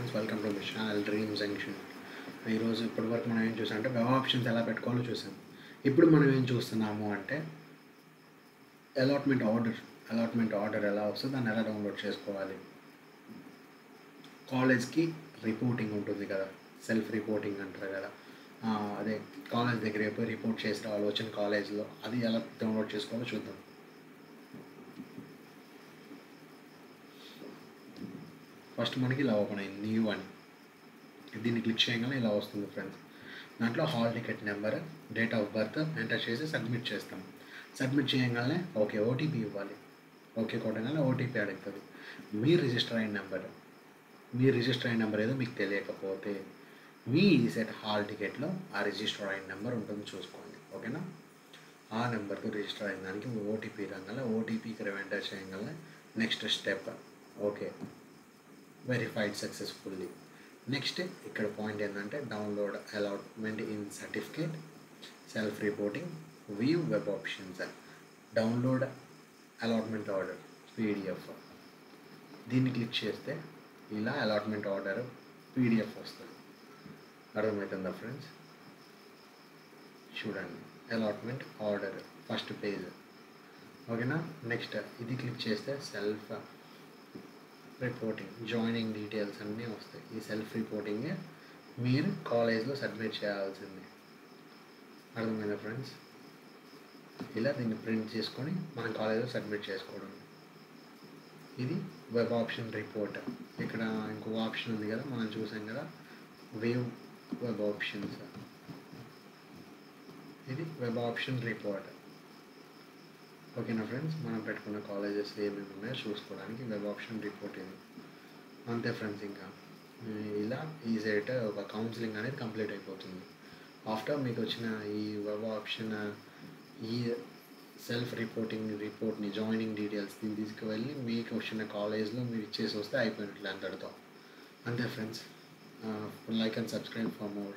Friends, welcome to my channel dream junction. ఈరోజు ఇప్పటి వరకు మనం ఏం చూసాం అంటే వెబ్ ఆప్షన్స్ ఎలా పెట్టుకోవాలో చూసాం. ఇప్పుడు మనం ఏం చూస్తున్నాము అంటే అలాట్మెంట్ ఆర్డర్ ఎలా వస్తుంది, దాన్ని ఎలా డౌన్లోడ్ చేసుకోవాలి. కాలేజ్కి రిపోర్టింగ్ ఉంటుంది కదా, సెల్ఫ్ రిపోర్టింగ్ అంటారు కదా, అదే కాలేజ్ దగ్గర పోయి రిపోర్ట్ చేసి రావాలి వచ్చిన కాలేజ్లో. అది ఎలా డౌన్లోడ్ చేసుకోవాలో చూద్దాం. ఫస్ట్ మనకి ఇలా ఓపెన్ అయింది న్యూ అని. దీన్ని క్లిక్ చేయగానే ఇలా వస్తుంది ఫ్రెండ్స్. దాంట్లో hall ticket number, date of birth enter చేసి సబ్మిట్ చేస్తాం. సబ్మిట్ చేయగానే ఓకే ఓటీపీ ఇవ్వాలి. ఓకే కొట్టగానే ఓటీపీ అడుగుతుంది. మీ రిజిస్టర్ అయిన నెంబర్ ఏదో మీకు తెలియకపోతే మీ ఈసెట్ హాల్ టికెట్లో ఆ రిజిస్టర్ అయిన నెంబర్ ఉంటుంది, చూసుకోండి. ఓకేనా? ఆ నెంబర్తో రిజిస్టర్ అయిన దానికి ఓటీపీ రాగానే ఓటీపీకి ఎంటర్ చేయగానే next step okay verified successfully. Next ఇక్కడ పాయింట్ ఏంటంటే download allotment in certificate, self reporting, view web options, download allotment order PDF. దీన్ని క్లిక్ చేస్తే ఇలా అలాట్మెంట్ ఆర్డర్ పీడిఎఫ్ వస్తుంది. అర్థమవుతుందా ఫ్రెండ్స్? చూడండి, అలాట్మెంట్ ఆర్డర్ ఫస్ట్ పేజ్. ఓకేనా? నెక్స్ట్ ఇది క్లిక్ చేస్తే సెల్ఫ్ రిపోర్టింగ్, జాయినింగ్ డీటెయిల్స్ అన్నీ వస్తాయి. ఈ సెల్ఫ్ రిపోర్టింగే మీరు కాలేజ్లో సబ్మిట్ చేయాల్సింది. అర్థమైందా ఫ్రెండ్స్? ఇలా దీన్ని ప్రింట్ చేసుకొని మనం కాలేజ్లో సబ్మిట్ చేసుకోవడం. ఇది వెబ్ ఆప్షన్ రిపోర్ట్. ఇక్కడ ఇంకొక ఆప్షన్ ఉంది కదా, మనం చూసాం కదా, వ్యూ వెబ్ ఆప్షన్స్. ఇది వెబ్ ఆప్షన్ రిపోర్ట్. ఓకేనా ఫ్రెండ్స్? మనం పెట్టుకున్న కాలేజెస్ ఏమేమి ఉన్నాయో చూసుకోవడానికి వెబ్ ఆప్షన్ రిపోర్ట్ ఇది. అంతే ఫ్రెండ్స్. ఇంకా ఇలా ఈ సెట్ ఒక కౌన్సిలింగ్ అనేది కంప్లీట్ అయిపోతుంది. ఆఫ్టర్ మీకు వచ్చిన ఈ వెబ్ ఆప్షన్ ఈ సెల్ఫ్ రిపోర్ట్ని జాయినింగ్ డీటెయిల్స్ తీసుకువెళ్ళి మీకు వచ్చిన కాలేజ్లో మీరు ఇచ్చేసి వస్తే అయిపోయినట్లు అంతటితో. అంతే friends. Like and subscribe for more.